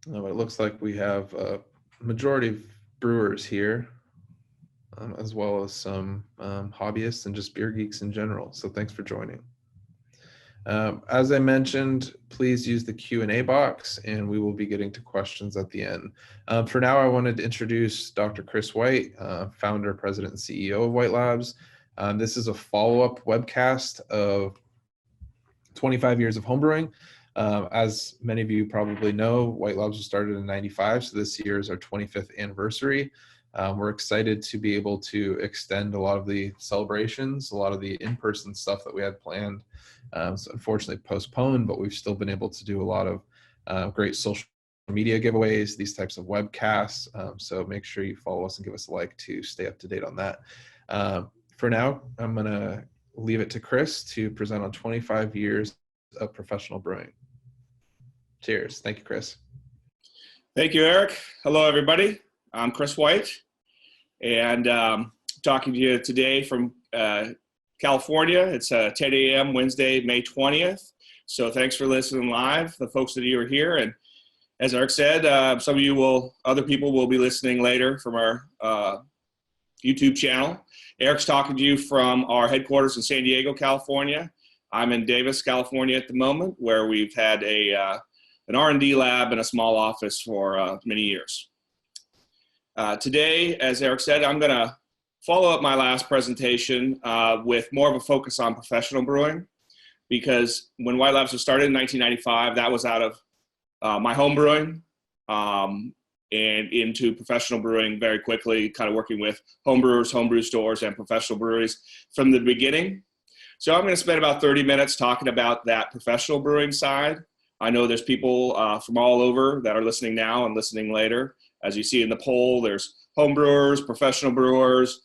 It looks like we have a majority of brewers here, as well as some hobbyists and just beer geeks in general. So thanks for joining. As I mentioned, please use the Q&A box and we will be getting to questions at the end. For now, I wanted to introduce Dr. Chris White, founder, president, and CEO of White Labs. This is a follow-up webcast of 25 years of homebrewing. As many of you probably know, White Labs was started in '95, so this year is our 25th anniversary. We're excited to be able to extend a lot of the celebrations, a lot of the in-person stuff that we had planned. So unfortunately postponed, but we've still been able to do a lot of great social media giveaways, these types of webcasts. So make sure you follow us and give us a like to stay up to date on that. For now, I'm going to leave it to Chris to present on 25 years of professional brewing. Cheers. Thank you, Chris. Thank you, Eric. Hello, everybody. I'm Chris White, and talking to you today from California. It's 10 a.m. Wednesday, May 20th. So thanks for listening live, the folks that are here. And as Eric said, some of you other people will be listening later from our YouTube channel. Eric's talking to you from our headquarters in San Diego, California. I'm in Davis, California at the moment, where we've had an R&D lab and a small office for many years. Today, as Eric said, I'm going to follow up my last presentation with more of a focus on professional brewing, because when White Labs was started in 1995, that was out of my home brewing and into professional brewing very quickly, kind of working with home brewers, homebrew stores, and professional breweries from the beginning. So I'm going to spend about 30 minutes talking about that professional brewing side. I know there's people from all over that are listening now and listening later. As you see in the poll, there's home brewers, professional brewers.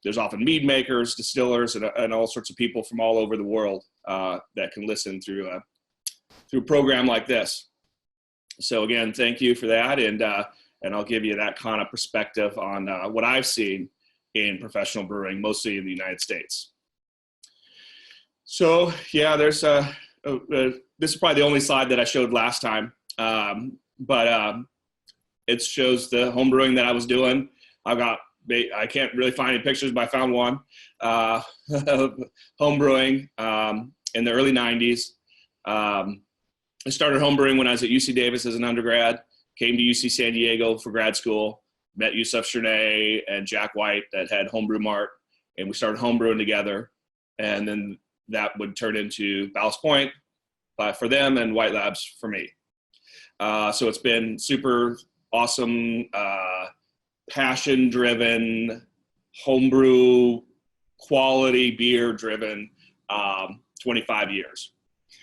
There's often mead makers, distillers, and all sorts of people from all over the world that can listen through a program like this. So again, thank you for that, and I'll give you that kind of perspective on what I've seen in professional brewing, mostly in the United States. So yeah, there's this is probably the only slide that I showed last time, but it shows the home brewing that I was doing. I can't really find any pictures, but I found one of home brewing in the early 90s. I started home brewing when I was at UC Davis as an undergrad, came to UC San Diego for grad school, met Yusuf Chernay and Jack White that had Homebrew Mart, and we started home brewing together. And then that would turn into Ballast Point for them and White Labs for me. So it's been super awesome, passion-driven, homebrew, quality beer-driven 25 years.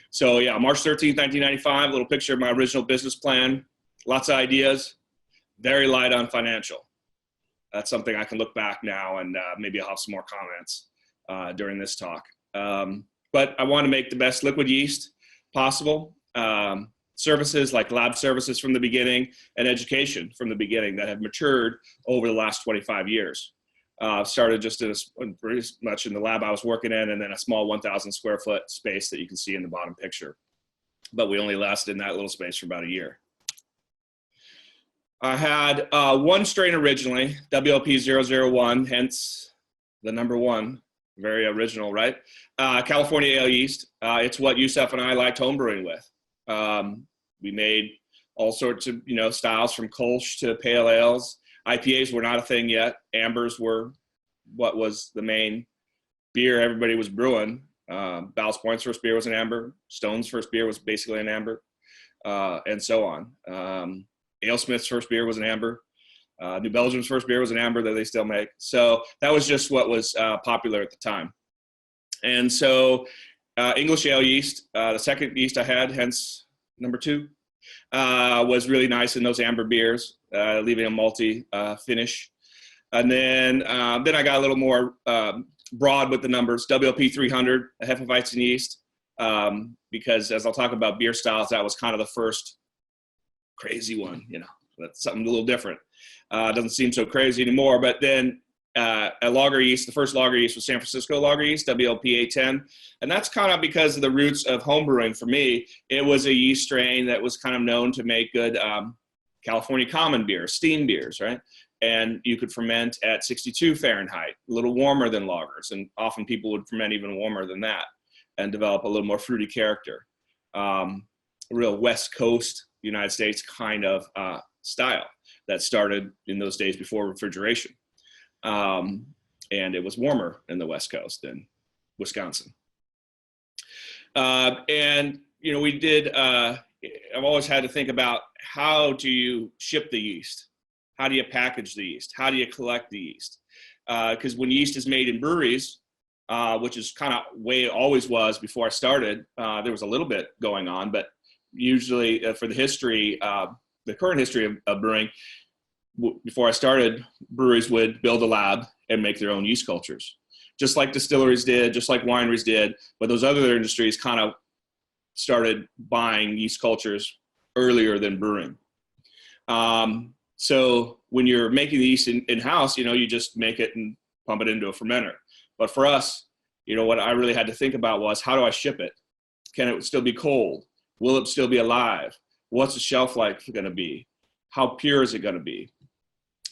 So yeah, March 13th, 1995, a little picture of my original business plan. Lots of ideas, very light on financial. That's something I can look back now and maybe I'll have some more comments during this talk. But I want to make the best liquid yeast possible. Services like lab services from the beginning and education from the beginning that have matured over the last 25 years. Started just pretty much in the lab I was working in, and then a small 1,000 square foot space that you can see in the bottom picture. But we only lasted in that little space for about a year. I had one strain originally, WLP001, hence the number one, very original, right? California ale yeast. It's what Yusuf and I liked homebrewing with. We made all sorts of, styles from Kolsch to pale ales. IPAs were not a thing yet. Ambers were what was the main beer everybody was brewing. Ballast Point's first beer was an amber. Stone's first beer was basically an amber, and so on. AleSmith's first beer was an amber. New Belgium's first beer was an amber that they still make. So that was just what was popular at the time. And so English ale yeast, the second yeast I had, hence number 2, was really nice in those amber beers, leaving a malty finish. And then I got a little more broad with the numbers. WLP 300, a Hefeweizen yeast, because as I'll talk about beer styles, that was kind of the first crazy one. That's something a little different. Doesn't seem so crazy anymore. But then a lager yeast. The first lager yeast was San Francisco lager yeast, WLP 810. And that's kind of because of the roots of homebrewing for me. It was a yeast strain that was kind of known to make good California common beers, steam beers, right? And you could ferment at 62 Fahrenheit, a little warmer than lagers. And often people would ferment even warmer than that and develop a little more fruity character. Real West Coast United States kind of style that started in those days before refrigeration. And it was warmer in the West Coast than Wisconsin. And, you know, we did, I've always had to think about how do you ship the yeast? How do you package the yeast? How do you collect the yeast? Because when yeast is made in breweries, which is kind of way it always was before I started, there was a little bit going on, but usually for the history, the current history of brewing, before I started, breweries would build a lab and make their own yeast cultures, just like distilleries did, just like wineries did. But those other industries kind of started buying yeast cultures earlier than brewing. So when you're making the yeast in-house, you know, you just make it and pump it into a fermenter. But for us, you know, what I really had to think about was, how do I ship it? Can it still be cold? Will it still be alive? What's the shelf life going to be? How pure is it going to be?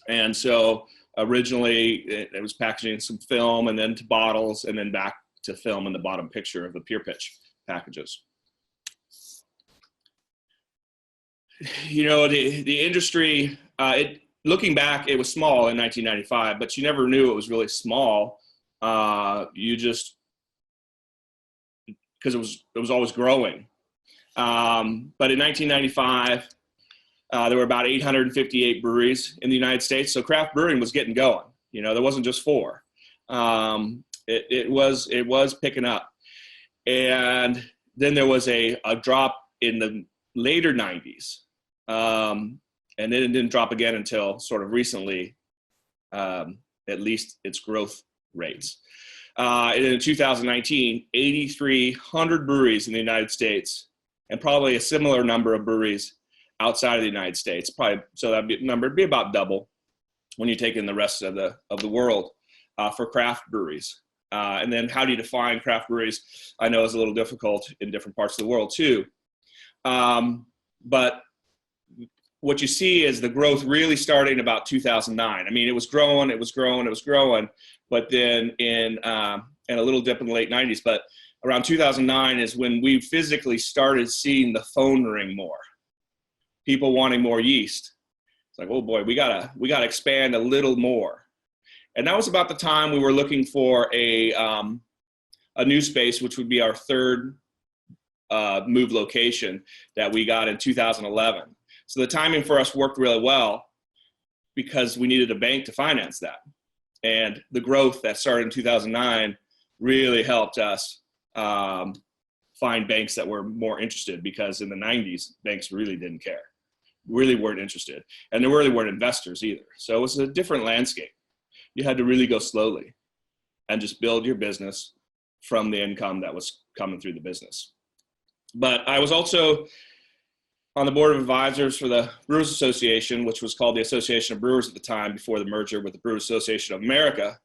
And so originally it was packaging some film and then to bottles and then back to film in the bottom picture of the Pure Pitch packages. You know, the industry, looking back, it was small in 1995, but you never knew it was really small. You just, because it was always growing. But in 1995, there were about 858 breweries in the United States. So craft brewing was getting going. You know, there wasn't just 4. It was picking up. And then there was a drop in the later 90s. And then it didn't drop again until sort of recently, at least its growth rates. And in 2019, 8,300 breweries in the United States, and probably a similar number of breweries outside of the United States. Probably, so that number would be about double when you take in the rest of the world for craft breweries. And then how do you define craft breweries? I know is a little difficult in different parts of the world too. But what you see is the growth really starting about 2009. I mean, it was growing, but then in a little dip in the late 90s. But around 2009 is when we physically started seeing the phone ring more. People wanting more yeast. It's like, oh boy, we gotta expand a little more. And that was about the time we were looking for a new space, which would be our third move location that we got in 2011. So the timing for us worked really well because we needed a bank to finance that. And the growth that started in 2009 really helped us find banks that were more interested, because in the 90s, banks really didn't care, really weren't interested. And there really weren't investors either. So it was a different landscape. You had to really go slowly and just build your business from the income that was coming through the business. But I was also on the board of advisors for the Brewers Association, which was called the Association of Brewers at the time before the merger with the Brewers Association of America.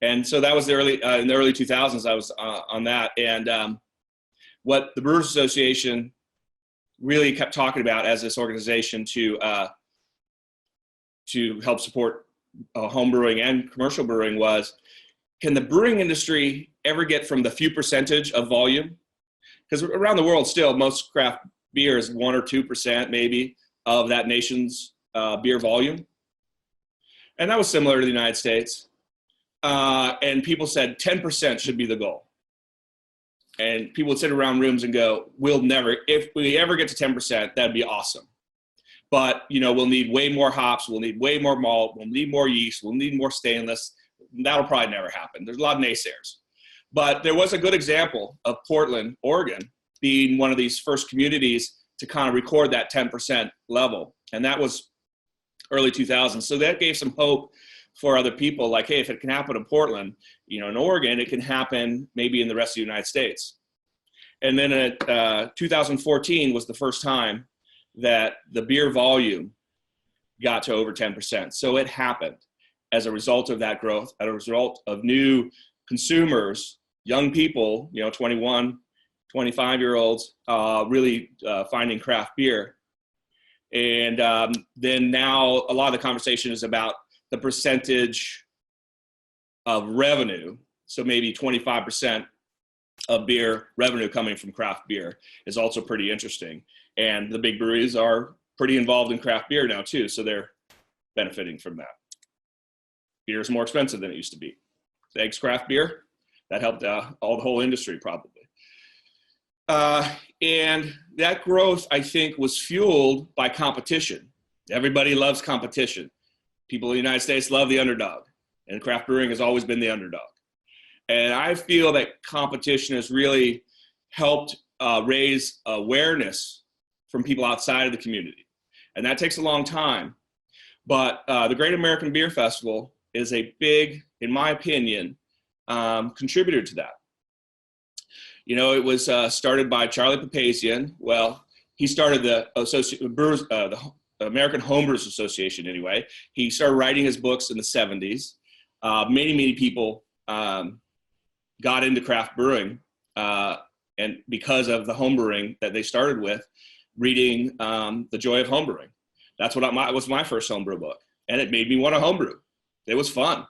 And so that was in the early 2000s, I was on that. And what the Brewers Association really kept talking about as this organization to help support home brewing and commercial brewing was, can the brewing industry ever get from the few percentage of volume? Because around the world still, most craft beer is 1 or 2% maybe of that nation's beer volume. And that was similar to the United States. And people said 10% should be the goal. And people would sit around rooms and go, if we ever get to 10%, that'd be awesome. But, you know, we'll need way more hops, we'll need way more malt, we'll need more yeast, we'll need more stainless. That'll probably never happen. There's a lot of naysayers. But there was a good example of Portland, Oregon, being one of these first communities to kind of record that 10% level. And that was early 2000s. So that gave some hope for other people, like, hey, if it can happen in Portland, you know, in Oregon, it can happen maybe in the rest of the United States. And then 2014 was the first time that the beer volume got to over 10%. So it happened. as a result of that growth, as a result of new consumers, young people, 21, 25-year-olds, really finding craft beer. And then now a lot of the conversation is about the percentage of revenue. So maybe 25% of beer revenue coming from craft beer is also pretty interesting. And the big breweries are pretty involved in craft beer now too, so they're benefiting from that. Beer is more expensive than it used to be. Thanks craft beer, that helped the whole industry probably. And that growth, I think, was fueled by competition. Everybody loves competition. People in the United States love the underdog, and craft brewing has always been the underdog. And I feel that competition has really helped raise awareness from people outside of the community. And that takes a long time. But the Great American Beer Festival is a big, in my opinion, contributor to that. It was started by Charlie Papazian. Well, he started the American Homebrewers Association anyway. He started writing his books in the 70s. Many people got into craft brewing, and because of the homebrewing that they started with, reading The Joy of Homebrewing. That's what was my first homebrew book, and it made me want to homebrew. It was fun,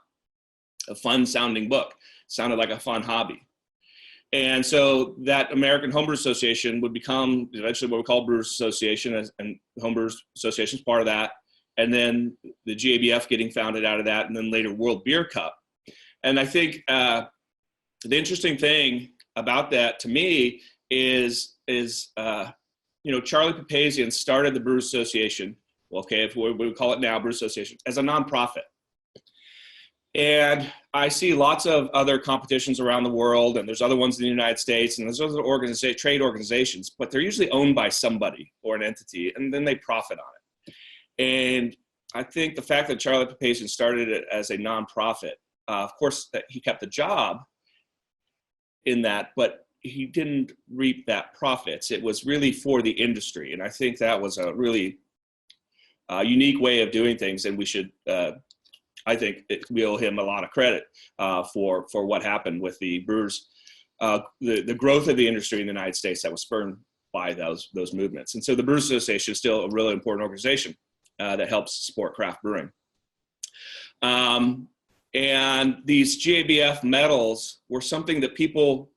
a fun sounding book. Sounded like a fun hobby. And so that American Homebrew Association would become eventually what we call Brewers Association, and Homebrewers Association is part of that. And then the GABF getting founded out of that, and then later World Beer Cup. And I think the interesting thing about that to me is Charlie Papazian started the Brewers Association, if we would call it now Brewers Association, as a nonprofit. And I see lots of other competitions around the world, and there's other ones in the United States, and there's other trade organizations, but they're usually owned by somebody or an entity, and then they profit on it. And I think the fact that Charlie Papazian started it as a nonprofit, of course, that he kept the job in that, but he didn't reap that profits. It was really for the industry, and I think that was a really unique way of doing things, and we should. I think we owe him a lot of credit for what happened with the brewers, the growth of the industry in the United States that was spurred by those movements. And so the Brewers Association is still a really important organization that helps support craft brewing. And these GABF medals were something that people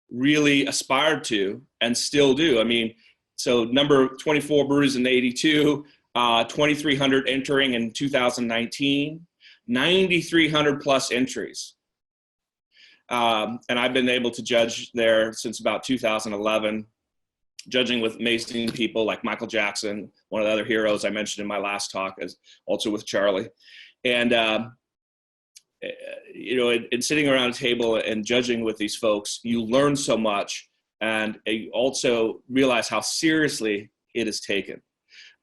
really aspired to and still do. I mean, so number 24 breweries in 82, 2,300 entering in 2019. 9,300 plus entries. And I've been able to judge there since about 2011, judging with amazing people like Michael Jackson, one of the other heroes I mentioned in my last talk, as also with Charlie. And, in sitting around a table and judging with these folks, you learn so much, and you also realize how seriously it is taken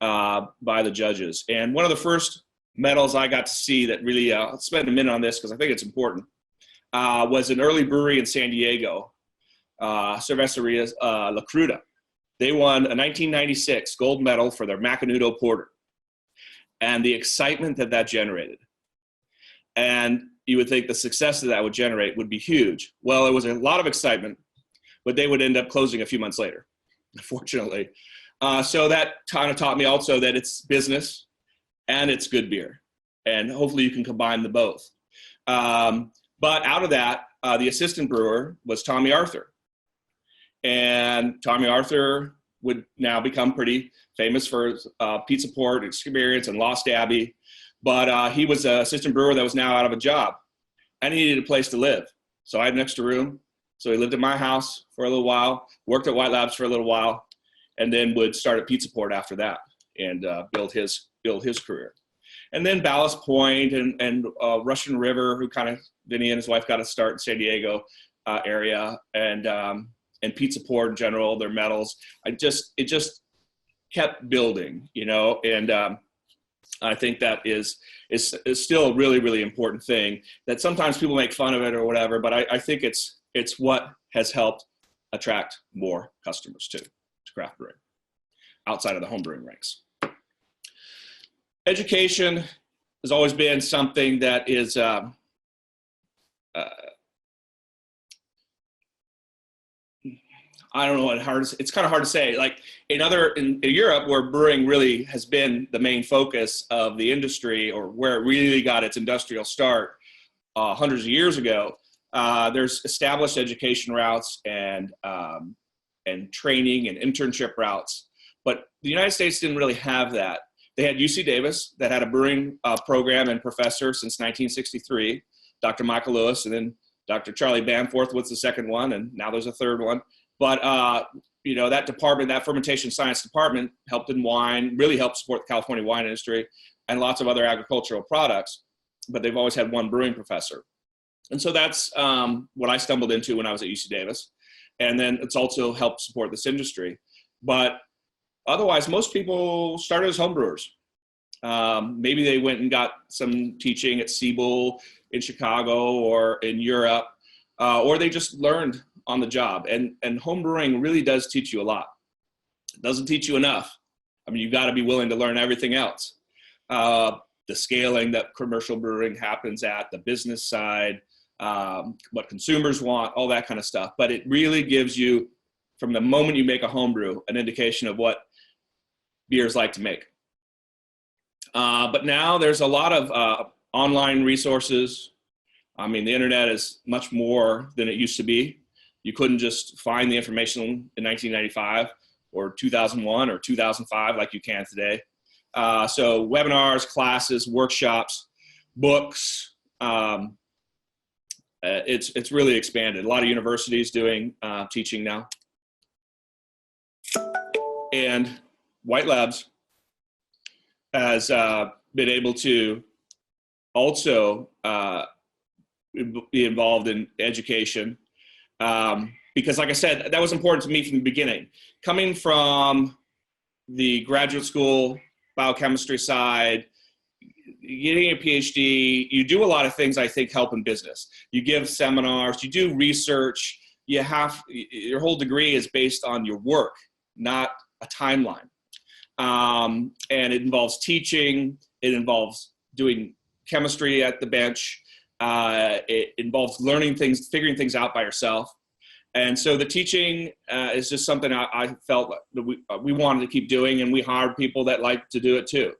by the judges. And one of the first medals I got to see that really, I'll spend a minute on this because I think it's important, was an early brewery in San Diego, Cerveceria La Cruda. They won a 1996 gold medal for their Macanudo Porter, and the excitement that generated. And you would think the success that would generate would be huge. Well, it was a lot of excitement, but they would end up closing a few months later, unfortunately. So that kind of taught me also that it's business, and it's good beer. And hopefully you can combine the both. But out of that, the assistant brewer was Tommy Arthur. And Tommy Arthur would now become pretty famous for his pizza port experience and Lost Abbey. But he was an assistant brewer that was now out of a job. And he needed a place to live. So I had an extra room. So he lived at my house for a little while, worked at White Labs for a little while, and then would start a pizza port after that and build his career. And then Ballast Point and Russian River, who kind of, Vinny and his wife got to start in San Diego area, and Pizza Port in general, their medals. It just kept building, and I think that is still a really, really important thing that sometimes people make fun of it or whatever, but I think it's what has helped attract more customers to craft brewing outside of the home brewing ranks. Education has always been something that is, I don't know what it's kind of hard to say. Like in Europe, where brewing really has been the main focus of the industry, or where it really got its industrial start hundreds of years ago, there's established education routes and training and internship routes. But the United States didn't really have that. They had UC Davis that had a brewing program and professor since 1963, Dr. Michael Lewis, and then Dr. Charlie Bamforth was the second one, and now there's a third one. But, that department, that fermentation science department, helped in wine, really helped support the California wine industry and lots of other agricultural products. But they've always had one brewing professor. And so that's what I stumbled into when I was at UC Davis. And then it's also helped support this industry. But otherwise, most people started as homebrewers. Maybe they went and got some teaching at Siebel in Chicago or in Europe, or they just learned on the job. And homebrewing really does teach you a lot. It doesn't teach you enough. I mean, you've got to be willing to learn everything else. The scaling that commercial brewing happens at, the business side, what consumers want, all that kind of stuff. But it really gives you, from the moment you make a homebrew, an indication of what beers like to make. But now there's a lot of online resources. I mean, the internet is much more than it used to be. You couldn't just find the information in 1995 or 2001 or 2005 like you can today. So webinars, classes, workshops, books, it's really expanded. A lot of universities doing teaching now. And White Labs has been able to also be involved in education. Because like I said, that was important to me from the beginning. Coming from the graduate school biochemistry side, getting a PhD, you do a lot of things I think help in business. You give seminars, you do research, your whole degree is based on your work, not a timeline. And it involves teaching, it involves doing chemistry at the bench, it involves learning things, figuring things out by yourself. And so the teaching is just something I felt that we wanted to keep doing, and we hired people that like to do it too.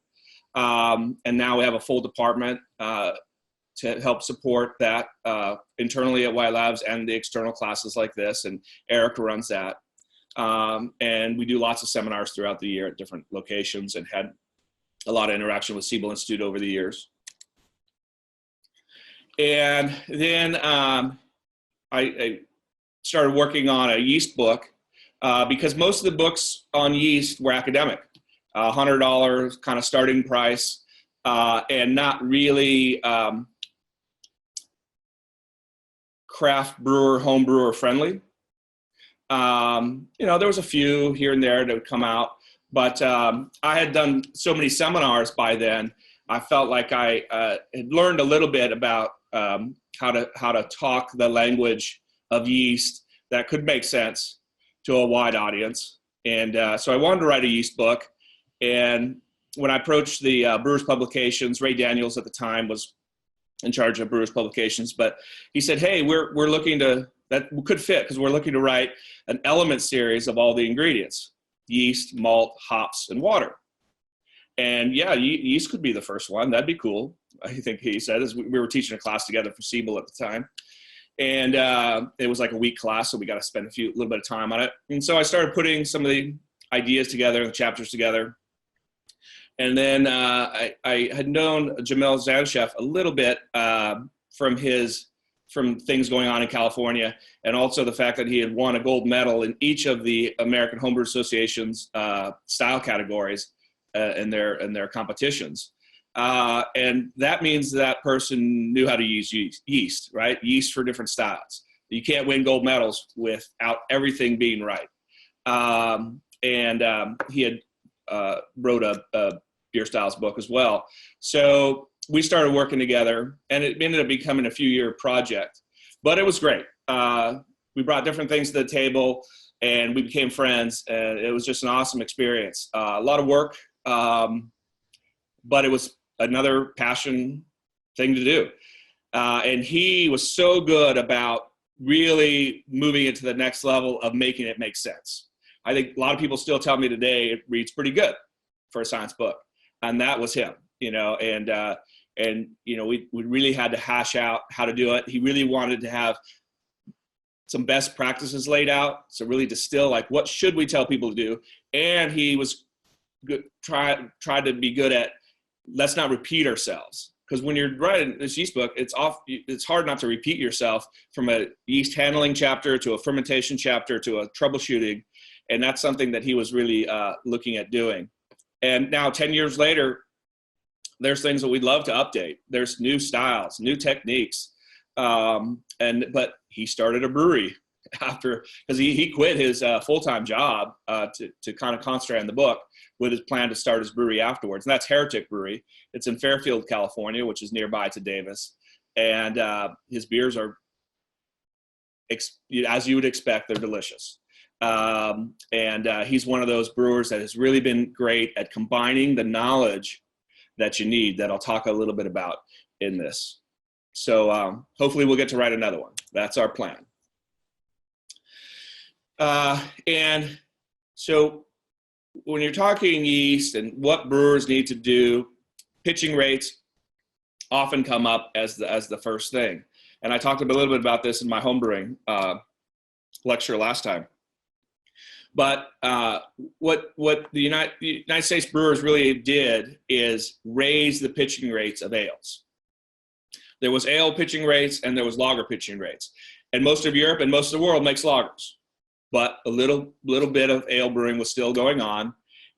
And now we have a full department to help support that internally at White Labs and the external classes like this, and Eric runs that. And we do lots of seminars throughout the year at different locations, and had a lot of interaction with Siebel Institute over the years. And then I started working on a yeast book because most of the books on yeast were academic, $100 kind of starting price, and not really craft brewer, home brewer friendly. There was a few here and there that would come out, but I had done so many seminars by then. I felt like I had learned a little bit about how to talk the language of yeast that could make sense to a wide audience. And so I wanted to write a yeast book. And when I approached the Brewers Publications, Ray Daniels at the time was in charge of Brewers Publications, but he said, hey, we're looking to, that could fit because we're looking to write an element series of all the ingredients: yeast, malt, hops, and water. And yeah, yeast could be the first one. That'd be cool, I think he said, as we were teaching a class together for Siebel at the time. And it was like a week class, so we got to spend a little bit of time on it. And so I started putting some of the ideas together, the chapters together. And then I had known Jamil Zanshev a little bit from things going on in California, and also the fact that he had won a gold medal in each of the American Homebrew Association's style categories in their competitions. And that means that person knew how to use yeast, right? Yeast for different styles. You can't win gold medals without everything being right. He had wrote a beer styles book as well. So we started working together, and it ended up becoming a few-year project. But it was great. We brought different things to the table, and we became friends, and it was just an awesome experience. A lot of work, but it was another passion thing to do. And he was so good about really moving it to the next level of making it make sense. I think a lot of people still tell me today it reads pretty good for a science book, and that was him, and we really had to hash out how to do it. He really wanted to have some best practices laid out, so really distill like what should we tell people to do, and he was good, tried to be good at let's not repeat ourselves. Because when you're writing this yeast book, it's hard not to repeat yourself from a yeast handling chapter to a fermentation chapter to a troubleshooting. And that's something that he was really looking at doing. And now 10 years later, there's things that we'd love to update. There's new styles, new techniques. But he started a brewery after, because he quit his full-time job to kind of concentrate on the book with his plan to start his brewery afterwards. And that's Heretic Brewery. It's in Fairfield, California, which is nearby to Davis. And his beers are, as you would expect, they're delicious. He's one of those brewers that has really been great at combining the knowledge that you need, that I'll talk a little bit about in this. So hopefully we'll get to write another one. That's our plan. And so when you're talking yeast and what brewers need to do, pitching rates often come up as the first thing. And I talked a little bit about this in my homebrewing lecture last time. But what the United States brewers really did is raise the pitching rates of ales. There was ale pitching rates and there was lager pitching rates. And most of Europe and most of the world makes lagers. But a little bit of ale brewing was still going on.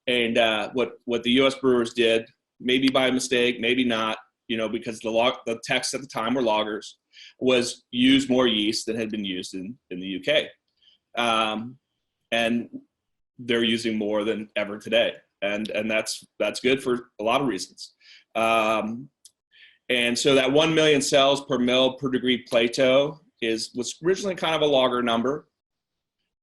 And what the U.S. brewers did, maybe by mistake, maybe not, because the texts at the time were lagers, was use more yeast than had been used in the U.K. And they're using more than ever today. And that's good for a lot of reasons. And so that 1 million cells per mil per degree Plato was originally kind of a lager number.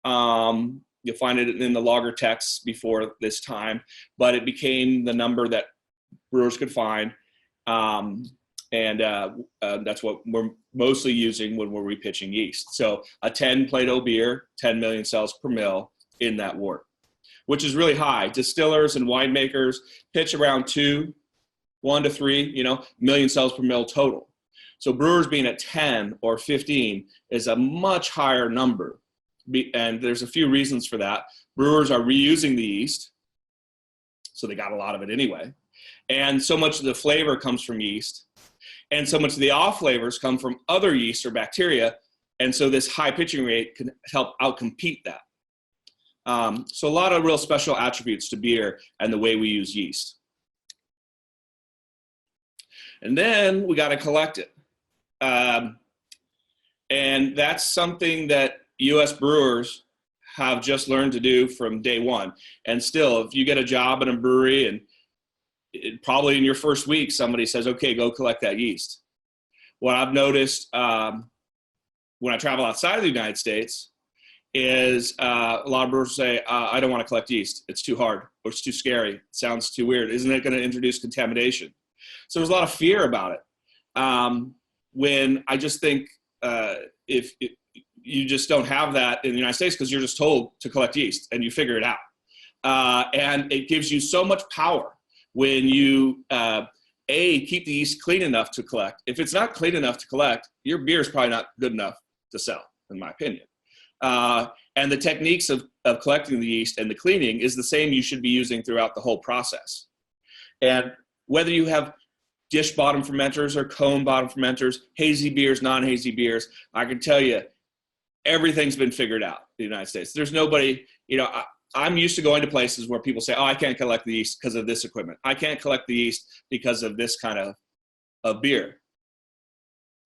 You'll find it in the lager texts before this time, but it became the number that brewers could find. That's what we're mostly using when we're repitching yeast. So a 10 Plato beer, 10 million cells per mil in that wort, which is really high. Distillers and winemakers pitch around 1 to 3, million cells per mil total. So brewers being at 10 or 15 is a much higher number. And there's a few reasons for that. Brewers are reusing the yeast, so they got a lot of it anyway. And so much of the flavor comes from yeast, and so much of the off flavors come from other yeast or bacteria. And so this high pitching rate can help outcompete that. So a lot of real special attributes to beer and the way we use yeast. And then we got to collect it. And that's something that U.S. brewers have just learned to do from day one. And still, if you get a job in a brewery and probably in your first week, somebody says, okay, go collect that yeast. What I've noticed when I travel outside of the United States is a lot of brewers say, I don't want to collect yeast. It's too hard, or it's too scary. It sounds too weird. Isn't it going to introduce contamination? So there's a lot of fear about it. When I just think if you just don't have that in the United States, because you're just told to collect yeast and you figure it out. And it gives you so much power when you, keep the yeast clean enough to collect. If it's not clean enough to collect, your beer is probably not good enough to sell, in my opinion. And the techniques of collecting the yeast and the cleaning is the same you should be using throughout the whole process. And whether you have dish bottom fermenters or cone bottom fermenters, hazy beers, non-hazy beers, I can tell you, everything's been figured out in the United States. There's nobody, I'm used to going to places where people say, oh, I can't collect the yeast because of this equipment. I can't collect the yeast because of this kind of beer.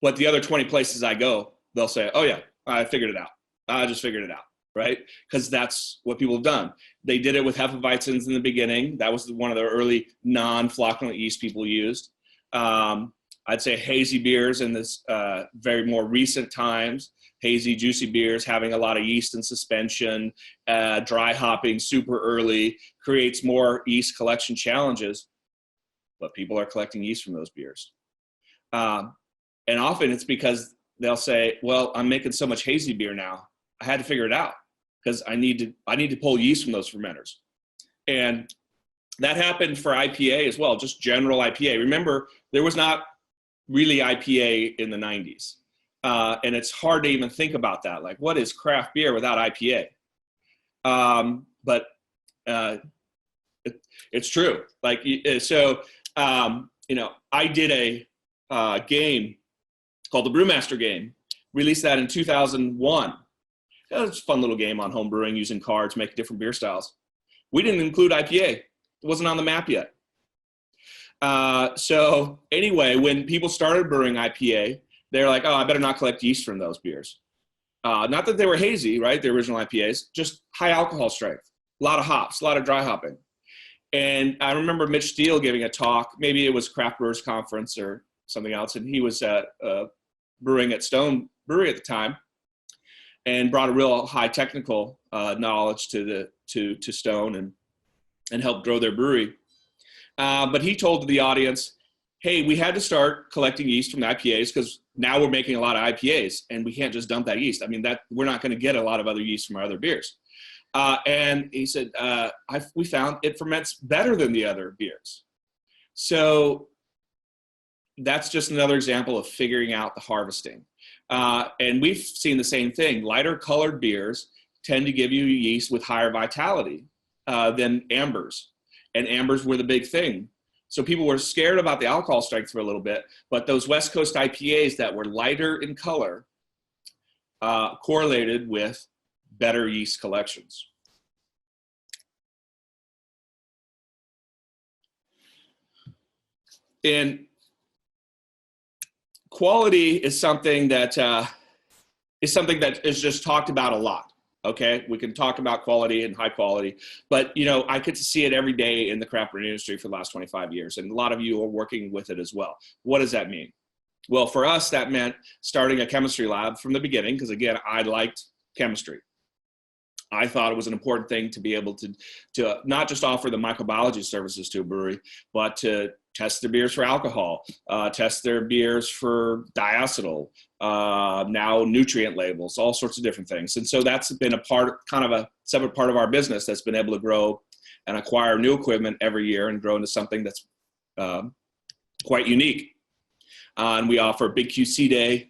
But the other 20 places I go, they'll say, oh yeah, I figured it out. I just figured it out, right? Because that's what people have done. They did it with Hefeweizens in the beginning. That was one of the early non-flocculent yeast people used. I'd say hazy beers in this very more recent times. Hazy, juicy beers, having a lot of yeast in suspension, dry hopping super early creates more yeast collection challenges. but people are collecting yeast from those beers. And often it's because they'll say, well, I'm making so much hazy beer now. I had to figure it out because I need to pull yeast from those fermenters. And that happened for IPA as well, just general IPA. Remember, there was not really IPA in the 90s. And it's hard to even think about that. Like, what is craft beer without IPA? But it's true. Like, so, I did a game called the Brewmaster Game, released that in 2001. It was a fun little game on home brewing using cards, making different beer styles. We didn't include IPA. It wasn't on the map yet. So anyway, when people started brewing IPA, they're like, oh, I better not collect yeast from those beers. Not that they were hazy, right? The original IPAs, just high alcohol strength, a lot of hops, a lot of dry hopping. And I remember Mitch Steele giving a talk, maybe it was Craft Brewers Conference or something else, and he was brewing at Stone Brewery at the time, and brought a real high technical knowledge to Stone and helped grow their brewery. But he told the audience, hey, we had to start collecting yeast from IPAs because now we're making a lot of IPAs and we can't just dump that yeast. I mean, we're not going to get a lot of other yeast from our other beers. And he said, we found it ferments better than the other beers. So that's just another example of figuring out the harvesting. And we've seen the same thing. Lighter colored beers tend to give you yeast with higher vitality than ambers. And ambers were the big thing. So people were scared about the alcohol strength for a little bit, but those West Coast IPAs that were lighter in color correlated with better yeast collections. And quality is something that is just talked about a lot. Okay, we can talk about quality and high quality, but I get to see it every day in the craft brewing industry for the last 25 years, and a lot of you are working with it as well. What does that mean? Well, for us, that meant starting a chemistry lab from the beginning, because again, I liked chemistry. I thought it was an important thing to be able to not just offer the microbiology services to a brewery, but to test their beers for alcohol, test their beers for diacetyl, now nutrient labels, all sorts of different things. And so that's been kind of a separate part of our business that's been able to grow and acquire new equipment every year and grow into something that's quite unique. And we offer Big QC Day,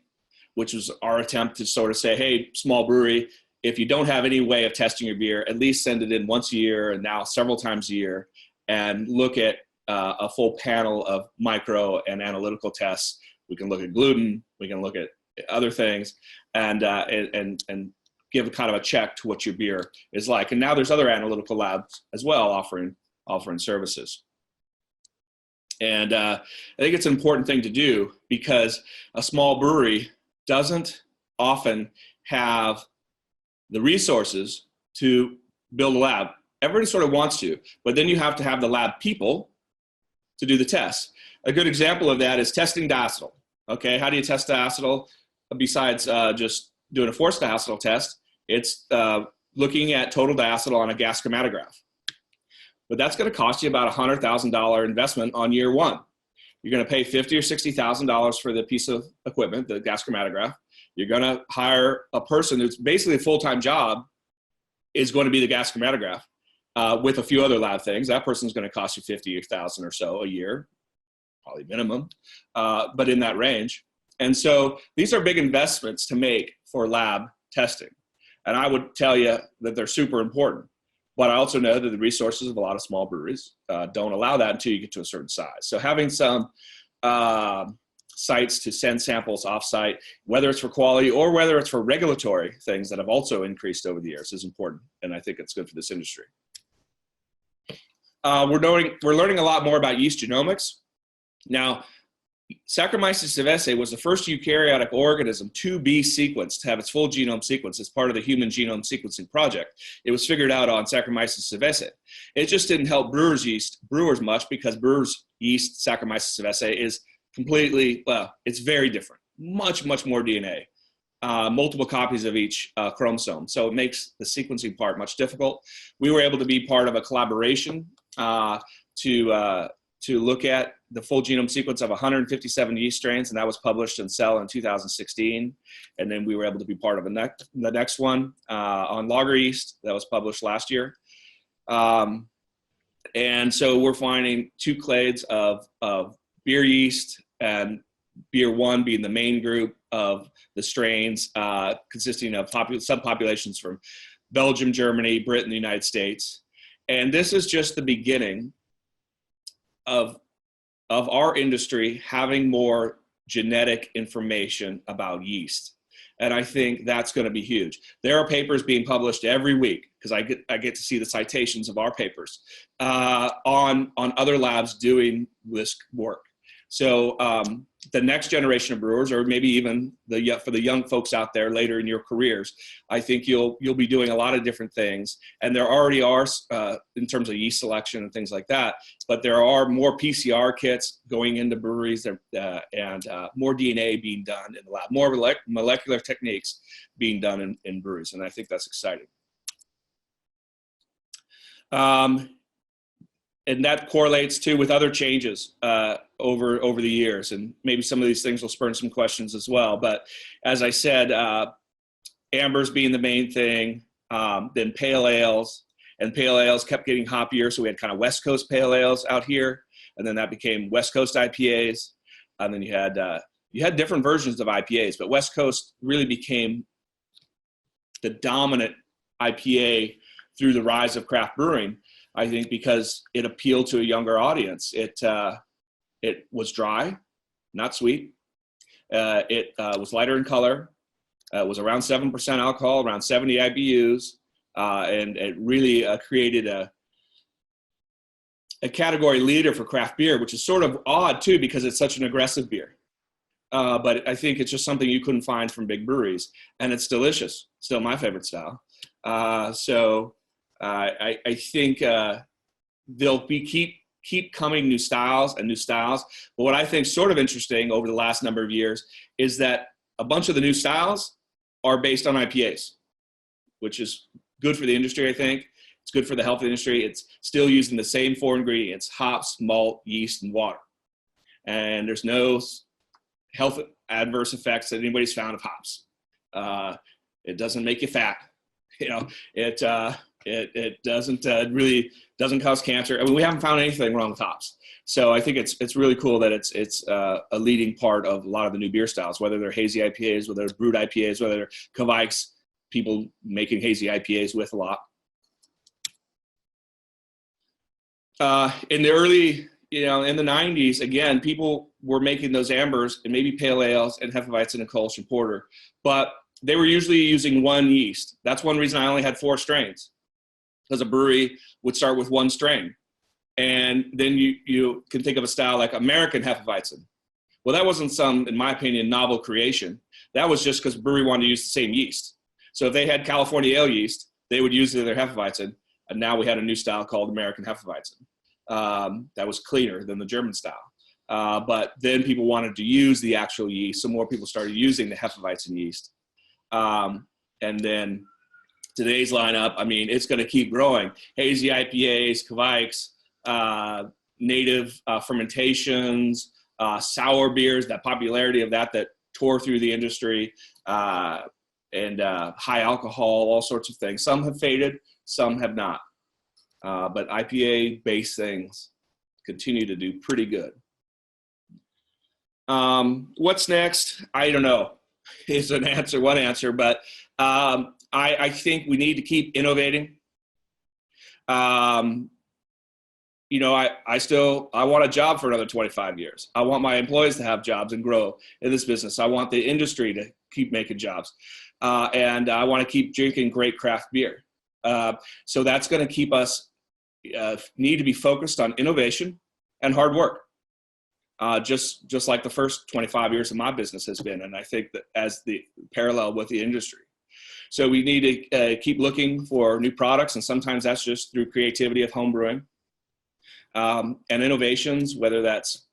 which was our attempt to sort of say, hey, small brewery, if you don't have any way of testing your beer, at least send it in once a year and now several times a year and look at a full panel of micro and analytical tests. We can look at gluten, we can look at other things, and give a kind of a check to what your beer is like. And now there's other analytical labs as well offering services. And I think it's an important thing to do because a small brewery doesn't often have the resources to build a lab. Everybody sort of wants to, but then you have to have the lab people to do the tests. A good example of that is testing diacetyl. Okay, how do you test diacetyl? Besides just doing a forced diacetyl test, it's looking at total diacetyl on a gas chromatograph. But that's going to cost you about $100,000 investment on year one. You're going to pay $50,000 or $60,000 for the piece of equipment, the gas chromatograph. You're going to hire a person who's basically a full-time job is going to be the gas chromatograph with a few other lab things. That person's going to cost you $50,000 or so a year, probably minimum, but in that range. And so these are big investments to make for lab testing. And I would tell you that they're super important. But I also know that the resources of a lot of small breweries don't allow that until you get to a certain size. So having some sites to send samples off-site, whether it's for quality or whether it's for regulatory things that have also increased over the years, is important. And I think it's good for this industry. We're learning a lot more about yeast genomics. Now, Saccharomyces cerevisiae was the first eukaryotic organism to be sequenced, to have its full genome sequenced as part of the Human Genome Sequencing Project. It was figured out on Saccharomyces cerevisiae. It just didn't help brewers much because brewers' yeast, Saccharomyces cerevisiae, is completely, well, it's very different. Much, much more DNA. Multiple copies of each chromosome. So it makes the sequencing part much difficult. We were able to be part of a collaboration to look at the full genome sequence of 157 yeast strains, and that was published in Cell in 2016. And then we were able to be part of the next one on lager yeast that was published last year. And so we're finding 2 clades of beer yeast, and beer 1 being the main group of the strains, consisting of subpopulations from Belgium, Germany, Britain, the United States. And this is just the beginning of our industry having more genetic information about yeast. And I think that's going to be huge. There are papers being published every week, because I get to see the citations of our papers on other labs doing this work. So the next generation of brewers, or maybe even for the young folks out there later in your careers, I think you'll be doing a lot of different things. And there already are in terms of yeast selection and things like that. But there are more PCR kits going into breweries, and more DNA being done in the lab, more molecular techniques being done in breweries, and I think that's exciting. And that correlates too with other changes over the years, and maybe some of these things will spur some questions as well. But as I said, ambers being the main thing, then pale ales, and pale ales kept getting hoppier. So we had kind of West Coast pale ales out here, and then that became West Coast IPAs, and then you had different versions of IPAs, but West Coast really became the dominant IPA through the rise of craft brewing. I think because it appealed to a younger audience. It was dry, not sweet. It was lighter in color. It was around 7% alcohol, around 70 IBUs, and it really created a category leader for craft beer, which is sort of odd too, because it's such an aggressive beer. But I think it's just something you couldn't find from big breweries, and it's delicious. Still my favorite style. I think there'll be keep coming new styles. But what I think is sort of interesting over the last number of years is that a bunch of the new styles are based on IPAs, which is good for the industry, I think. It's good for the health of the industry. It's still using the same 4 ingredients: hops, malt, yeast, and water. And there's no health adverse effects that anybody's found of hops. It doesn't make you fat. It doesn't really doesn't cause cancer. I mean, we haven't found anything wrong with hops. So I think it's really cool that it's a leading part of a lot of the new beer styles, whether they're hazy IPAs, whether they're brewed IPAs, whether they're Kveiks, people making hazy IPAs with a lot. In the early, in the 90s, again, people were making those ambers and maybe pale ales and Hefeweizen and Kolsch and porter, but they were usually using 1 yeast. That's one reason I only had 4 strains, because a brewery would start with 1 strain. And then you can think of a style like American Hefeweizen. Well, that wasn't some, in my opinion, novel creation. That was just because the brewery wanted to use the same yeast. So if they had California ale yeast, they would use their Hefeweizen. And now we had a new style called American Hefeweizen. That was cleaner than the German style. But then people wanted to use the actual yeast, so more people started using the Hefeweizen yeast. And then today's lineup, I mean, it's going to keep growing. Hazy IPAs, Kveiks, native fermentations, sour beers, that popularity of that tore through the industry, and high alcohol, all sorts of things. Some have faded, some have not. But IPA-based things continue to do pretty good. What's next? I don't know. Is one answer, but I think we need to keep innovating. I want a job for another 25 years. I want my employees to have jobs and grow in this business. I want the industry to keep making jobs. And I want to keep drinking great craft beer. So that's going to keep us need to be focused on innovation and hard work. Just like the first 25 years of my business has been. And I think that as the parallel with the industry. So we need to keep looking for new products. And sometimes that's just through creativity of home brewing. And innovations, whether that's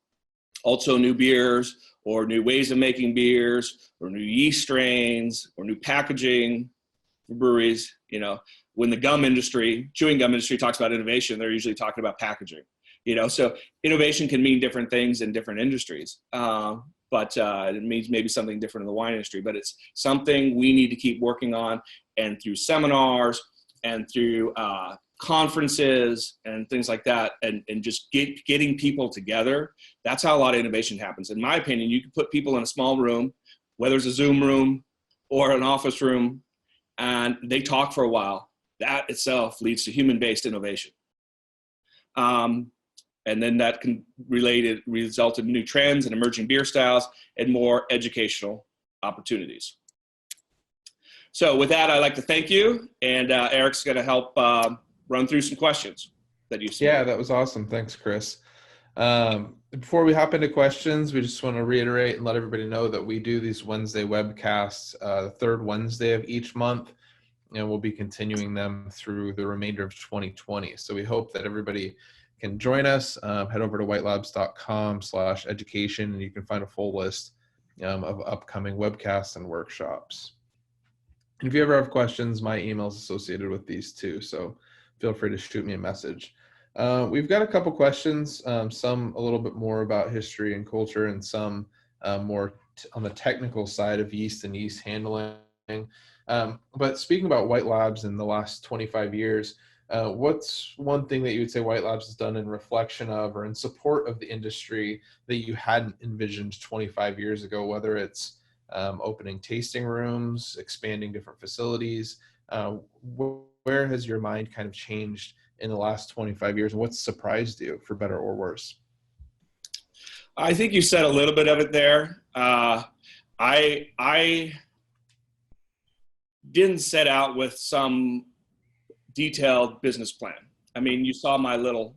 also new beers or new ways of making beers or new yeast strains or new packaging for breweries. When the chewing gum industry talks about innovation, they're usually talking about packaging. So innovation can mean different things in different industries. But it means maybe something different in the wine industry, but it's something we need to keep working on, and through seminars and through conferences and things like that, and just getting people together. That's how a lot of innovation happens. In my opinion, you can put people in a small room, whether it's a Zoom room or an office room, and they talk for a while. That itself leads to human-based innovation. And then that can result in new trends and emerging beer styles and more educational opportunities. So with that, I'd like to thank you. And Eric's going to help run through some questions that you've seen. Yeah, that was awesome. Thanks, Chris. Before we hop into questions, we just want to reiterate and let everybody know that we do these Wednesday webcasts the third Wednesday of each month, and we'll be continuing them through the remainder of 2020. So we hope that everybody can join us. Head over to whitelabs.com/education, and you can find a full list of upcoming webcasts and workshops. And if you ever have questions, my email is associated with these too, so feel free to shoot me a message. We've got a couple questions, some a little bit more about history and culture, and some more on the technical side of yeast and yeast handling. But speaking about White Labs in the last 25 years, what's one thing that you would say White Labs has done in reflection of or in support of the industry that you hadn't envisioned 25 years ago, whether it's opening tasting rooms, expanding different facilities? Where has your mind kind of changed in the last 25 years, and what's surprised you, for better or worse? I think you said a little bit of it there. I didn't set out with some detailed business plan. I mean, you saw my little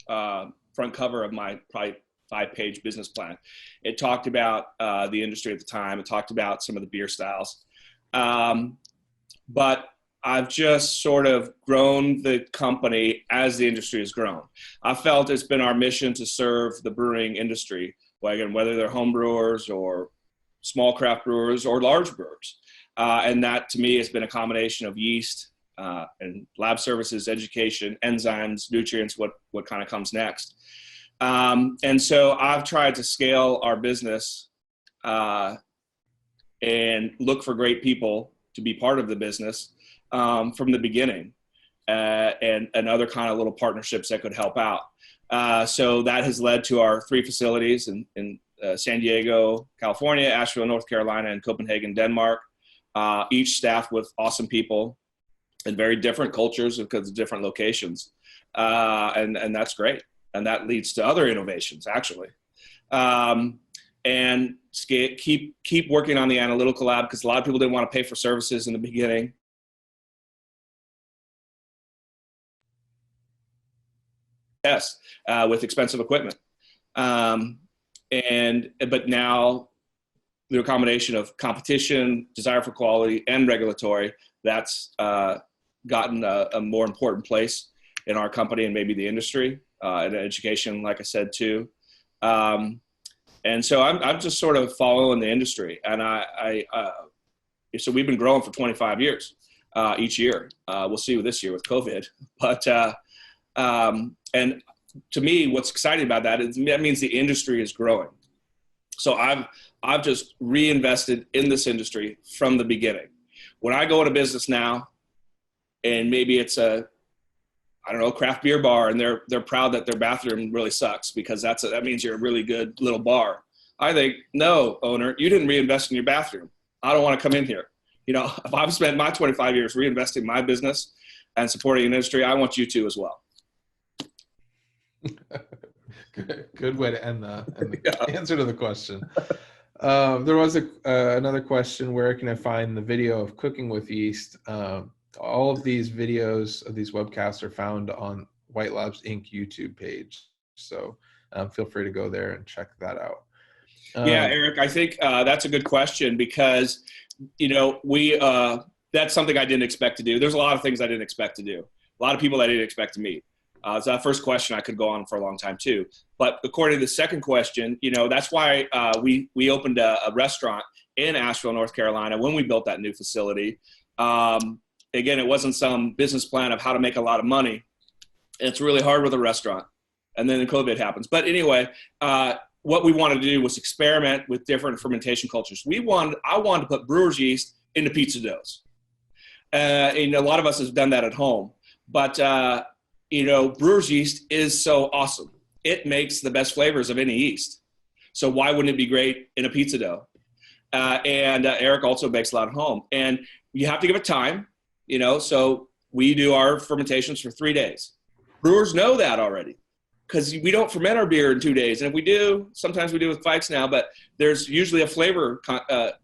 front cover of my probably 5-page business plan. It talked about the industry at the time. It talked about some of the beer styles. But I've just sort of grown the company as the industry has grown. I felt it's been our mission to serve the brewing industry, whether they're home brewers or small craft brewers or large brewers. And that, to me, has been a combination of yeast and lab services, education, enzymes, nutrients, what kind of comes next. And so I've tried to scale our business and look for great people to be part of the business from the beginning, and other kind of little partnerships that could help out. So that has led to our 3 facilities in San Diego, California, Asheville, North Carolina, and Copenhagen, Denmark, each staffed with awesome people and very different cultures because of different locations. And that's great. And that leads to other innovations, actually. And keep working on the analytical lab, because a lot of people didn't want to pay for services in the beginning. Yes, with expensive equipment. But now, through a combination of competition, desire for quality, and regulatory, that's gotten a more important place in our company and maybe the industry, and education, like I said, too. And so I'm just sort of following the industry. And so we've been growing for 25 years each year. We'll see this year with COVID. But and to me, what's exciting about that is that means the industry is growing. So I've just reinvested in this industry from the beginning. When I go into business now, and maybe it's a craft beer bar, and they're proud that their bathroom really sucks because that means you're a really good little bar. I think, no, owner, you didn't reinvest in your bathroom. I don't want to come in here. If I've spent my 25 years reinvesting in my business and supporting an industry, I want you to as well. Good way to end the answer to the question. There was another question: where can I find the video of cooking with yeast? All of these videos of these webcasts are found on White Labs Inc. YouTube page. So feel free to go there and check that out. Yeah, Eric, I think that's a good question, because, that's something I didn't expect to do. There's a lot of things I didn't expect to do. A lot of people I didn't expect to meet. So that first question I could go on for a long time too. But according to the second question, that's why we opened a restaurant in Asheville, North Carolina, when we built that new facility. Again, it wasn't some business plan of how to make a lot of money. It's really hard with a restaurant. and then COVID happens. But anyway, what we wanted to do was experiment with different fermentation cultures. I wanted to put brewer's yeast into pizza doughs. And a lot of us have done that at home. But, brewer's yeast is so awesome. It makes the best flavors of any yeast. So why wouldn't it be great in a pizza dough? And Eric also bakes a lot at home. And you have to give it time, so we do our fermentations for 3 days. Brewers know that already, because we don't ferment our beer in 2 days. And if we do, sometimes we do with Fikes now, but there's usually a flavor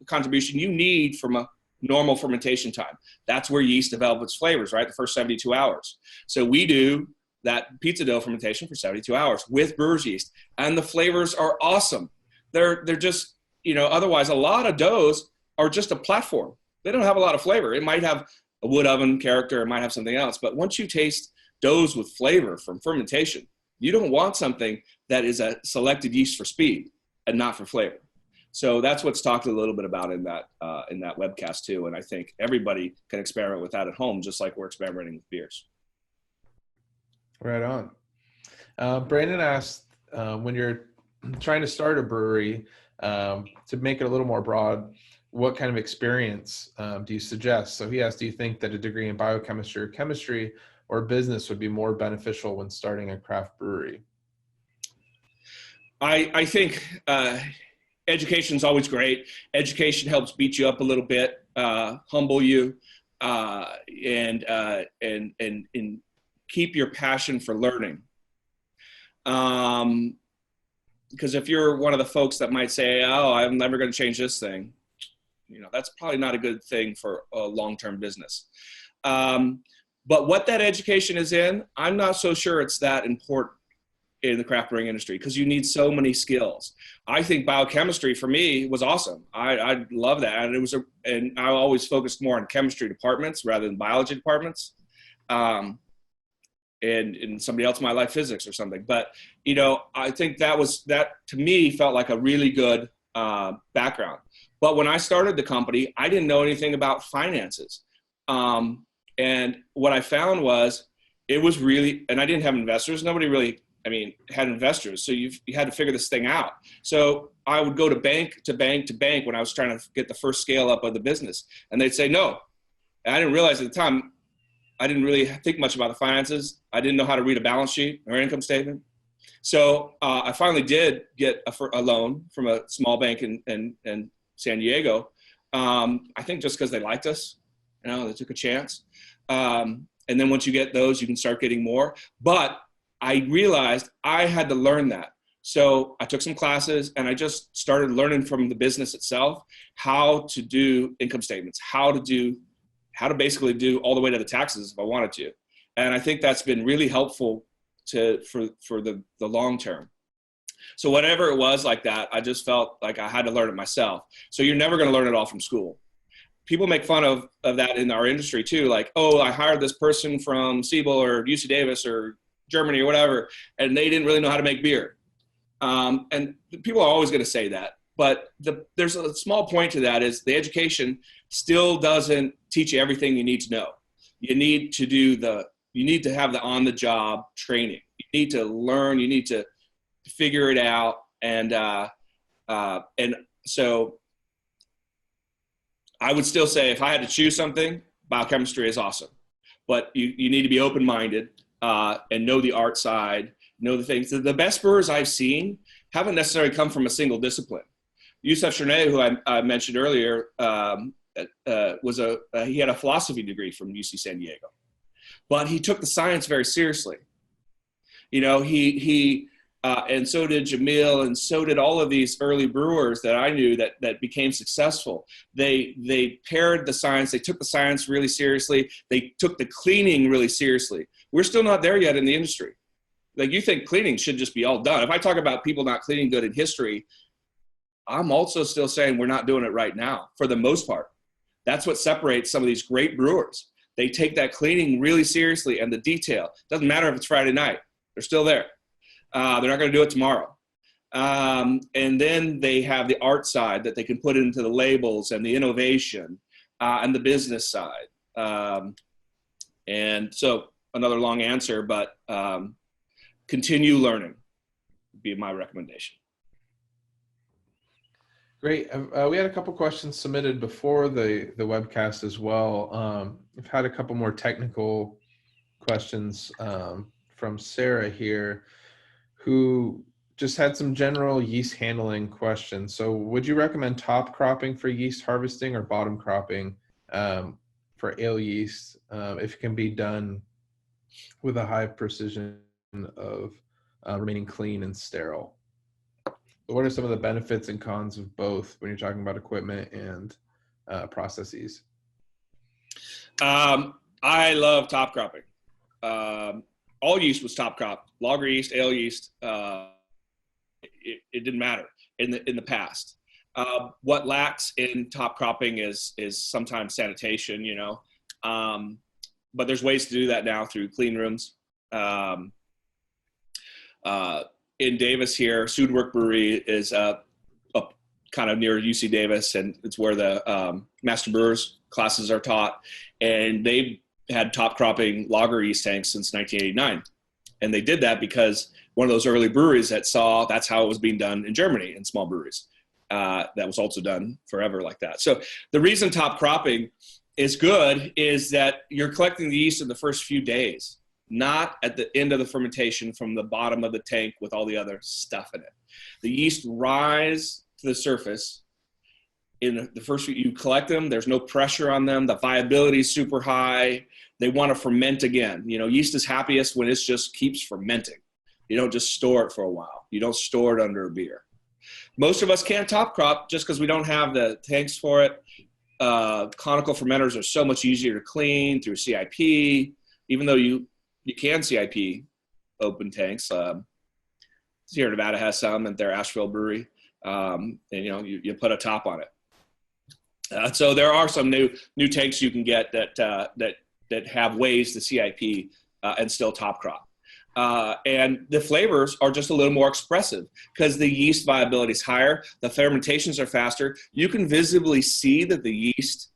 contribution you need from a normal fermentation time. That's where yeast develops its flavors, right? The first 72 hours. So we do that pizza dough fermentation for 72 hours with brewer's yeast. And the flavors are awesome. They're just, otherwise a lot of doughs are just a platform. They don't have a lot of flavor. It might have a wood oven character. It might have something else. But once you taste doughs with flavor from fermentation, you don't want something that is a selected yeast for speed and not for flavor. So that's what's talked a little bit about in that webcast too. And I think everybody can experiment with that at home, just like we're experimenting with beers. Right on. Brandon asked, when you're trying to start a brewery, to make it a little more broad, what kind of experience do you suggest? So he asked, do you think that a degree in biochemistry or chemistry or business would be more beneficial when starting a craft brewery? I think education is always great. Education helps beat you up a little bit, humble you, and keep your passion for learning. Because if you're one of the folks that might say, "Oh, I'm never going to change this thing," that's probably not a good thing for a long-term business. But what that education is in, I'm not so sure it's that important in the craft brewing industry, because you need so many skills. I think biochemistry for me was awesome. I love that. And I always focused more on chemistry departments rather than biology departments. And somebody else might like physics or something. But, I think that to me felt like a really good background. But when I started the company, I didn't know anything about finances. And what I found was it was really, and I didn't have investors. Nobody really, had investors. So you had to figure this thing out. So I would go to bank to bank to bank when I was trying to get the first scale up of the business. And they'd say, no. And I didn't realize at the time, I didn't really think much about the finances. I didn't know how to read a balance sheet or income statement. So I finally did get a loan from a small bank in San Diego. I think just because they liked us, they took a chance. And then once you get those, you can start getting more. But I realized I had to learn that. So I took some classes and I just started learning from the business itself, how to do income statements, how to basically do all the way to the taxes if I wanted to. And I think that's been really helpful for the long term. So whatever it was like that, I just felt like I had to learn it myself. So you're never going to learn it all from school. People make fun of that in our industry too. Like, oh, I hired this person from Siebel or UC Davis or Germany or whatever, and they didn't really know how to make beer. And people are always going to say that. But there's a small point to that is the education still doesn't teach you everything you need to know. You need to have the on-the-job training. You need to learn. You need to figure it out. And so I would still say if I had to choose something, biochemistry is awesome. But you need to be open-minded and know the art side, know the things. The best brewers I've seen haven't necessarily come from a single discipline. Youssef Chernay, who I mentioned earlier, he had a philosophy degree from UC San Diego, but he took the science very seriously. And so did Jamil, and so did all of these early brewers that I knew that became successful. They paired the science. They took the science really seriously. They took the cleaning really seriously. We're still not there yet in the industry. Like, you think cleaning should just be all done. If I talk about people not cleaning good in history, I'm also still saying we're not doing it right now for the most part. That's what separates some of these great brewers. They take that cleaning really seriously, and the detail. Doesn't matter if it's Friday night. They're still there. They're not going to do it tomorrow. And then they have the art side that they can put into the labels and the innovation and the business side. And so another long answer, but continue learning would be my recommendation. Great. We had a couple questions submitted before the webcast as well. We've had a couple more technical questions from Sarah here, who just had some general yeast handling questions. So would you recommend top cropping for yeast harvesting or bottom cropping for ale yeast if it can be done with a high precision of remaining clean and sterile? What are some of the benefits and cons of both when you're talking about equipment and processes? I love top cropping. All yeast was top crop. Lager yeast, ale yeast, it didn't matter in the past. What lacks in top cropping is sometimes sanitation, you know. But there's ways to do that now through clean rooms. In Davis here, Sudwork Brewery is up kind of near UC Davis, and it's where the Master Brewers classes are taught. And they've had top cropping lager yeast tanks since 1989. And they did that because one of those early breweries that saw that's how it was being done in Germany in small breweries. That was also done forever like that. So the reason top cropping is good is that you're collecting the yeast in the first few days, not at the end of the fermentation from the bottom of the tank with all the other stuff in it. The yeast rise to the surface in the first few, you collect them, there's no pressure on them, the viability is super high, they want to ferment again. You know, yeast is happiest when it just keeps fermenting. You don't just store it for a while. You don't store it under a beer. Most of us can't top crop just because we don't have the tanks for it. Conical fermenters are so much easier to clean through CIP, even though you can CIP open tanks. Sierra Nevada has some at their Asheville brewery, and you know you put a top on it. So there are some new tanks you can get that have ways to CIP and still top crop. And the flavors are just a little more expressive because the yeast viability is higher. The fermentations are faster. You can visibly see that the yeast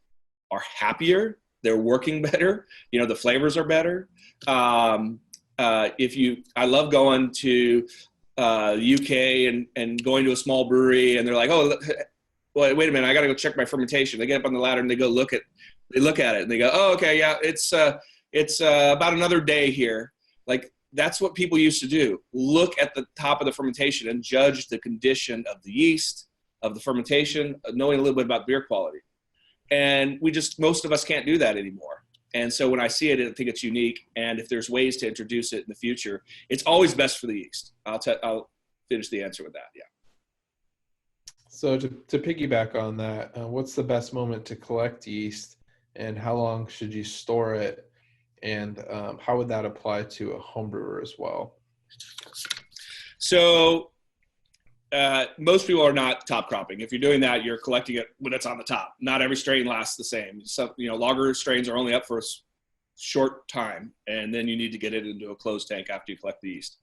are happier. They're working better. You know, the flavors are better. I love going to UK and going to a small brewery and they're like, oh, wait a minute, I got to go check my fermentation. They get up on the ladder and they look at it and they go, oh, okay, yeah, it's about another day here. Like, that's what people used to do. Look at the top of the fermentation and judge the condition of the yeast, of the fermentation, knowing a little bit about beer quality. And most of us can't do that anymore. And so when I see it, I think it's unique. And if there's ways to introduce it in the future, it's always best for the yeast. I'll finish the answer with that. Yeah. So to piggyback on that, what's the best moment to collect yeast and how long should you store it? And how would that apply to a home brewer as well? So most people are not top cropping. If you're doing that, you're collecting it when it's on the top. Not every strain lasts the same. Some, lager strains are only up for a short time, and then you need to get it into a closed tank after you collect the yeast.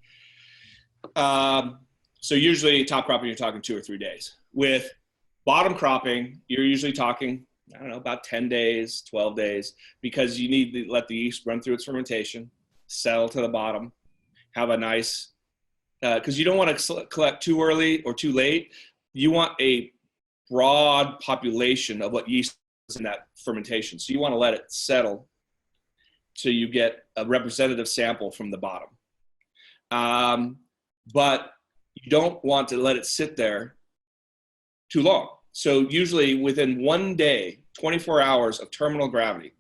So usually top cropping, you're talking 2 or 3 days. With bottom cropping, you're usually talking, about 10 days, 12 days, because you need to let the yeast run through its fermentation, settle to the bottom, have a nice, because you don't want to collect too early or too late. You want a broad population of what yeast is in that fermentation. So you want to let it settle so you get a representative sample from the bottom. But you don't want to let it sit there too long. So usually within 1 day, 24 hours of terminal gravity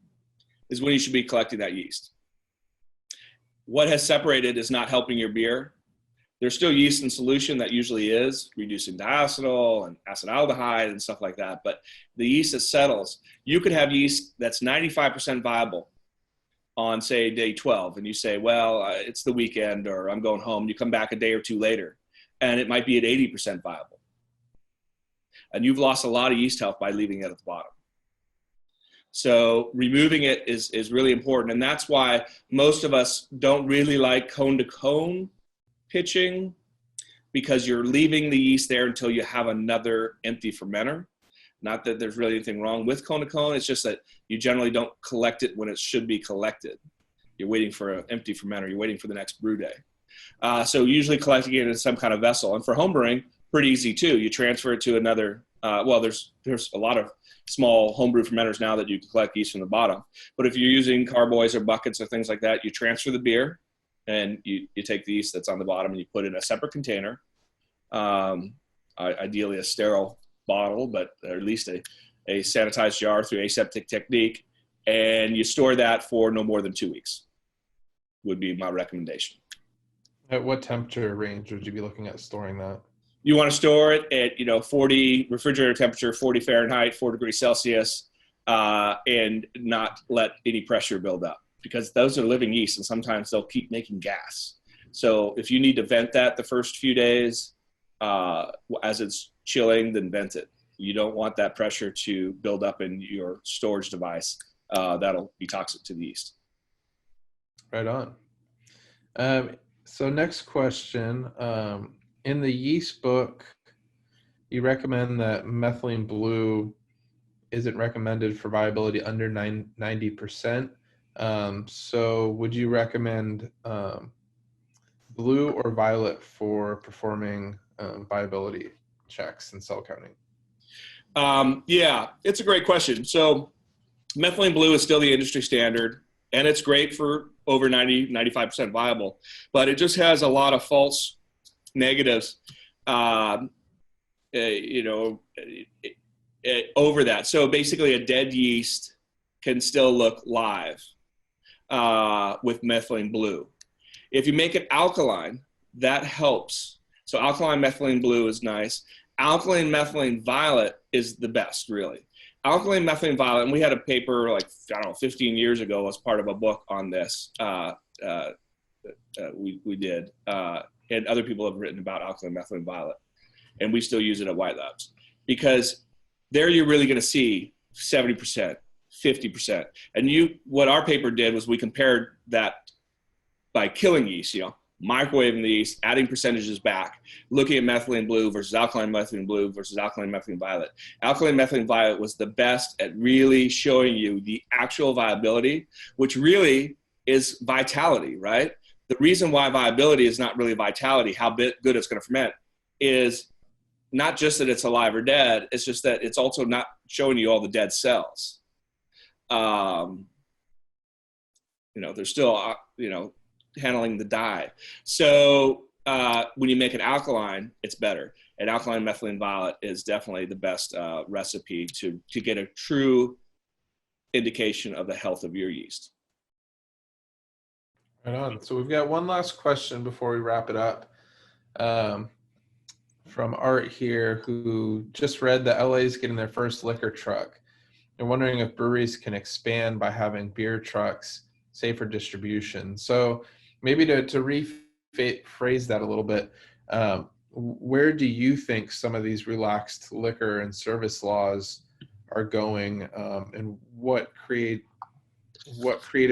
is when you should be collecting that yeast. What has separated is not helping your beer. There's still yeast in solution that usually is reducing diacetyl and acetaldehyde and stuff like that. But the yeast that settles, you could have yeast that's 95% viable on, say, day 12. And you say, well, it's the weekend or I'm going home. You come back a day or two later and it might be at 80% viable. And you've lost a lot of yeast health by leaving it at the bottom. So removing it is really important. And that's why most of us don't really like cone-to-cone pitching, because you're leaving the yeast there until you have another empty fermenter. Not that there's really anything wrong with cone-to-cone. It's just that you generally don't collect it when it should be collected. You're waiting for an empty fermenter. You're waiting for the next brew day. So usually collecting it in some kind of vessel. And for homebrewing, pretty easy too. You transfer it to another, there's a lot of small homebrew fermenters now that you can collect yeast from the bottom. But if you're using carboys or buckets or things like that, you transfer the beer and you take the yeast that's on the bottom and you put it in a separate container, ideally a sterile bottle, but or at least a sanitized jar through aseptic technique, and you store that for no more than 2 weeks would be my recommendation. At what temperature range would you be looking at storing that? You want to store it at 40 refrigerator temperature, 40 Fahrenheit, 4 degrees Celsius, and not let any pressure build up, because those are living yeast and sometimes they'll keep making gas. So if you need to vent that the first few days as it's chilling, then vent it. You don't want that pressure to build up in your storage device. That'll be toxic to the yeast. Right on. So next question. In the yeast book, you recommend that methylene blue isn't recommended for viability under 90%. So would you recommend blue or violet for performing viability checks and cell counting? Yeah, it's a great question. So methylene blue is still the industry standard, and it's great for over 95% viable, but it just has a lot of false negatives, over that. So basically a dead yeast can still look live with methylene blue. If you make it alkaline, that helps. So alkaline methylene blue is nice. Alkaline methylene violet is the best, really. Alkaline methylene violet, and we had a paper 15 years ago as part of a book on this. We did. And other people have written about alkaline methylene violet, and we still use it at White Labs, because there you're really going to see 70%, 50%. And what our paper did was we compared that by killing yeast, microwaving the yeast, adding percentages back, looking at methylene blue versus alkaline methylene blue versus alkaline methylene violet. Alkaline methylene violet was the best at really showing you the actual viability, which really is vitality, right? The reason why viability is not really vitality, how good it's going to ferment, is not just that it's alive or dead, it's just that it's also not showing you all the dead cells. They're still, handling the dye. So when you make it alkaline, it's better. And alkaline methylene violet is definitely the best recipe to get a true indication of the health of your yeast. Right on. So we've got one last question before we wrap it up. From Art here, who just read that LA is getting their first liquor truck. They're wondering if breweries can expand by having beer trucks, say for distribution. So maybe to rephrase that a little bit, where do you think some of these relaxed liquor and service laws are going, and what creative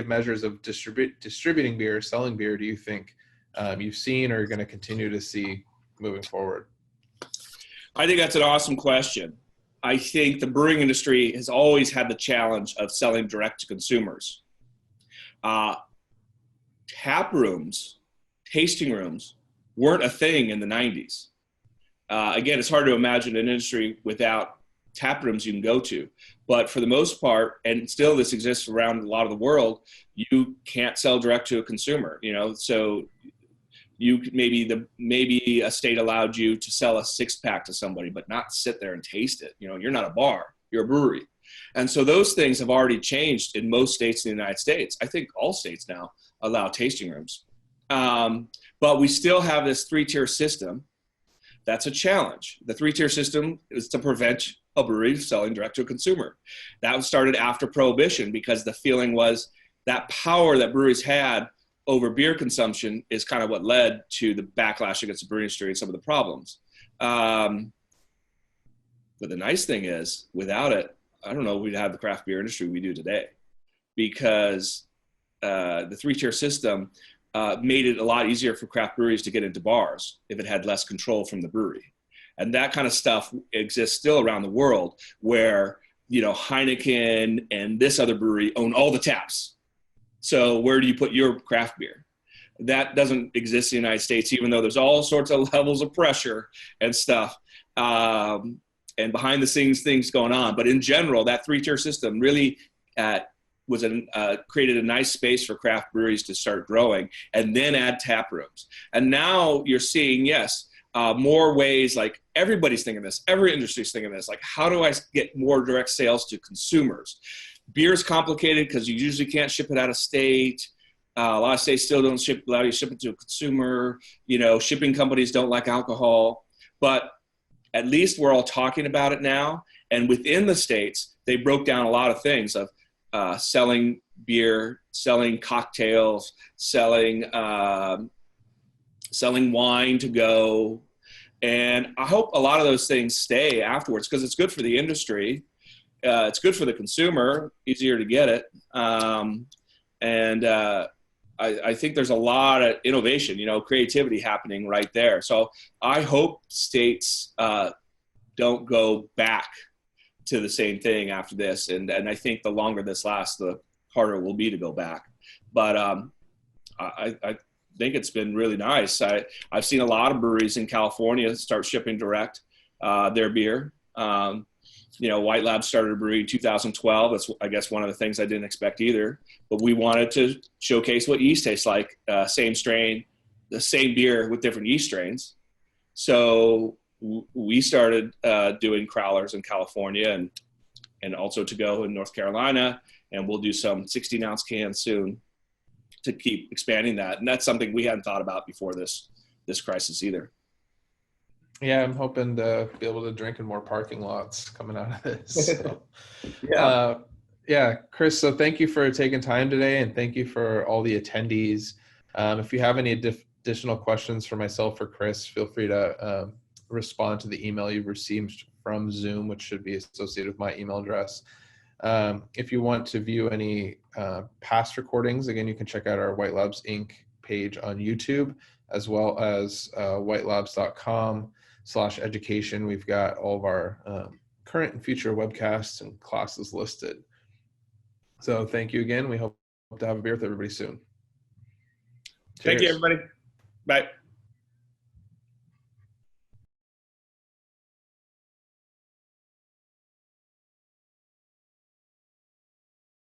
measures of distributing beer, selling beer, do you think you've seen or are going to continue to see moving forward? I think that's an awesome question. I think the brewing industry has always had the challenge of selling direct to consumers. Tap rooms, tasting rooms weren't a thing in the 90s. Again, it's hard to imagine an industry without tap rooms you can go to. But for the most part, and still this exists around a lot of the world, you can't sell direct to a consumer, so you maybe a state allowed you to sell a 6-pack to somebody, but not sit there and taste it. You're not a bar, you're a brewery. And so those things have already changed in most states in the United States. I think all states now allow tasting rooms. But we still have this 3-tier system. That's a challenge. The 3-tier system is to prevent a brewery selling direct to a consumer. That started after Prohibition, because the feeling was that power that breweries had over beer consumption is kind of what led to the backlash against the brewing industry and some of the problems. But the nice thing is, without it, I don't know if we'd have the craft beer industry we do today, because the 3-tier system made it a lot easier for craft breweries to get into bars if it had less control from the brewery. And that kind of stuff exists still around the world, where, Heineken and this other brewery own all the taps. So where do you put your craft beer? That doesn't exist in the United States, even though there's all sorts of levels of pressure and stuff. And behind the scenes things going on. But in general, that 3-tier system really created a nice space for craft breweries to start growing and then add tap rooms. And now you're seeing, yes, more ways, like everybody's thinking this, every industry's thinking this, like how do I get more direct sales to consumers? Beer is complicated because you usually can't ship it out of state. A lot of states still don't allow you to ship it to a consumer. Shipping companies don't like alcohol, but at least we're all talking about it now. And within the states, they broke down a lot of things of selling beer, selling cocktails, selling wine to go. And I hope a lot of those things stay afterwards because it's good for the industry. It's good for the consumer, easier to get it. I think there's a lot of innovation, creativity happening right there. So I hope states don't go back to the same thing after this. And I think the longer this lasts, the harder it will be to go back. But I think it's been really nice. I've seen a lot of breweries in California start shipping direct their beer. White Lab started a brewery in 2012. That's, I guess, one of the things I didn't expect either. But we wanted to showcase what yeast tastes like, same strain, the same beer with different yeast strains. So we started doing crowlers in California and also to go in North Carolina. And we'll do some 16-ounce cans soon to keep expanding that. And that's something we hadn't thought about before this crisis either. Yeah, I'm hoping to be able to drink in more parking lots coming out of this. So. Chris, so thank you for taking time today, and thank you for all the attendees. If you have any additional questions for myself or Chris, feel free to respond to the email you've received from Zoom, which should be associated with my email address. If you want to view any past recordings, again, you can check out our White Labs Inc. page on YouTube, as well as whitelabs.com/education. We've got all of our current and future webcasts and classes listed. So thank you again. We hope to have a beer with everybody soon. Cheers. Thank you, everybody. Bye.